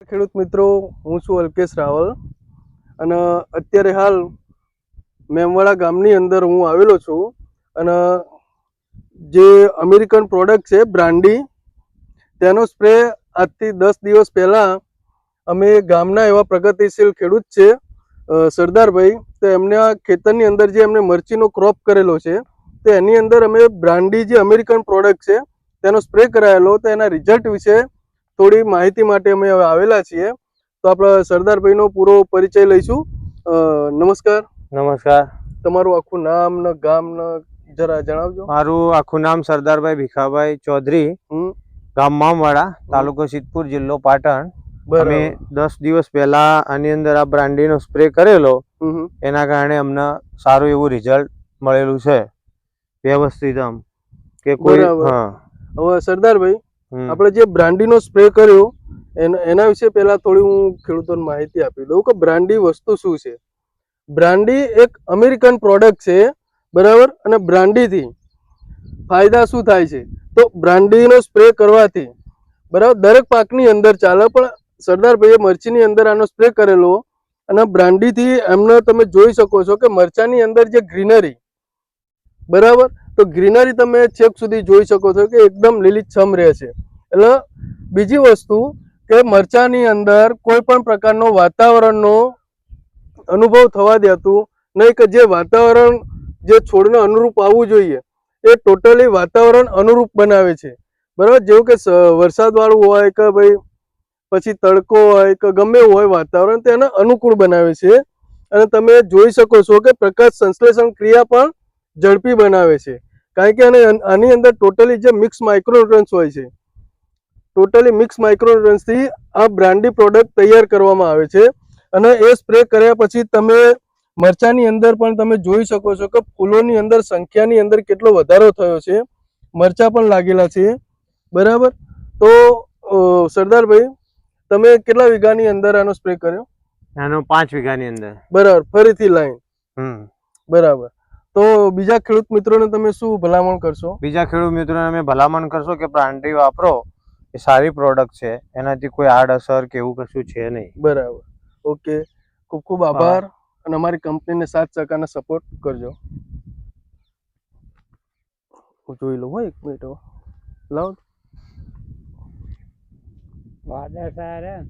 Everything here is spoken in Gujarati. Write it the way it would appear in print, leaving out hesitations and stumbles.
ખેડૂત મિત્રો, હું છું અલ્કેશ રાવલ અને અત્યારે હાલ મેમવાડા ગામની અંદર હું આવેલો છું અને જે અમેરિકન પ્રોડક્ટ છે બ્રાન્ડી, તેનો સ્પ્રે આજથી 10 દિવસ પહેલાં અમે ગામના એવા પ્રગતિશીલ ખેડૂત છે સરદારભાઈ, તો એમના ખેતરની અંદર જે એમને મરચીનો ક્રોપ કરેલો છે તો એની અંદર અમે બ્રાન્ડી જે અમેરિકન પ્રોડક્ટ છે તેનો સ્પ્રે કરાયેલો, તો એના રિઝલ્ટ વિશે થોડી માહિતી માટે અમે હવે આવેલા છીએ. તો આપણે સરદારભાઈનો પૂરો પરિચય લઈશું. નમસ્કાર. નમસ્કાર. તમારું આખું નામ ને ગામ ને જરા જણાવજો. મારું આખું નામ સરદારભાઈ ભીખાભાઈ ચૌધરી, ગામ મામવાડા, તાલુકો સિદ્ધપુર, જિલ્લો પાટણ. અમે 10 દિવસ પહેલા આની અંદર આ બ્રાન્ડીનો સ્પ્રે કરેલો, એના કારણે અમને સારું એવું રિઝલ્ટ મળેલું છે. વ્યવસ્થિત આમ કે કોઈ હવે સરદારભાઈ, આપણે જે બ્રાન્ડીનો સ્પ્રે કર્યો એના વિશે પહેલા થોડી હું ખેડૂતોને માહિતી આપી દઉં કે બ્રાન્ડી વસ્તુ શું છે. બ્રાન્ડી એક અમેરિકન પ્રોડક્ટ છે, બરાબર. અને બ્રાન્ડીથી ફાયદા શું થાય છે? તો બ્રાન્ડીનો સ્પ્રે કરવાથી બરાબર દરેક પાકની અંદર ચાલે, પણ સરદારભાઈએ મરચીની અંદર આનો સ્પ્રે કરેલો અને બ્રાન્ડીથી એમને તમે જોઈ શકો છો કે મરચાની અંદર જે ગ્રીનરી, બરાબર, તો ગ્રીનરી તમે છેક સુધી જોઈ શકો છો કે એકદમ લીલીછમ રહે છે. એટલે બીજી વસ્તુ કે મરચાની અંદર કોઈ પણ પ્રકારનો વાતાવરણનો અનુભવ થવા દેતું નહીં, કે જે વાતાવરણ જે છોડને અનુરૂપ આવવું જોઈએ એ ટોટલી વાતાવરણ અનુરૂપ બનાવે છે, બરાબર. જેવું કે વરસાદવાળું હોય કે ભાઈ પછી તડકો હોય કે ગમે એવું હોય વાતાવરણ, તો એને અનુકૂળ બનાવે છે. અને તમે જોઈ શકો છો કે પ્રકાશ સંશ્લેષણ ક્રિયા પણ ઝડપી બનાવે છે, કારણ કે આની અંદર ટોટલી જે મિક્સ માઇક્રોન્યુટ્રન્સ હોય છે, ટોટલી મિક્સ માઇક્રોન્યુટ્રન્સથી આ બ્રાન્ડી પ્રોડક્ટ તૈયાર કરવામાં આવે છે. અને એ સ્પ્રે કર્યા પછી તમે મરચાની અંદર પણ તમે જોઈ શકો છો કે ફૂલોની અંદર સંખ્યાની અંદર કેટલો વધારો થયો છે, મરચા પણ લાગેલા છે, બરાબર. તો સરદારભાઈ, તમે કેટલા વીઘાની અંદર આનો સ્પ્રે કર્યો? આનો 5 વીઘાની અંદર. બરાબર, ફરીથી લાઈન. બરાબર. તો બીજા ખેડૂત મિત્રોને તમે શું ભલામણ કરશો? બીજા ખેડૂત મિત્રોને અમે ભલામણ કરશો કે બ્રાન્ડી વાપરો, એ સારી પ્રોડક્ટ છે, એનાથી કોઈ આડઅસર કે એવું કશું છે નહીં. બરાબર. ઓકે, ખૂબ ખૂબ આભાર અને અમારી કંપનીને 7% સપોર્ટ કરજો. હું જોઈ લઉં. એક મિનિટ લાવ. વાદળ સારા.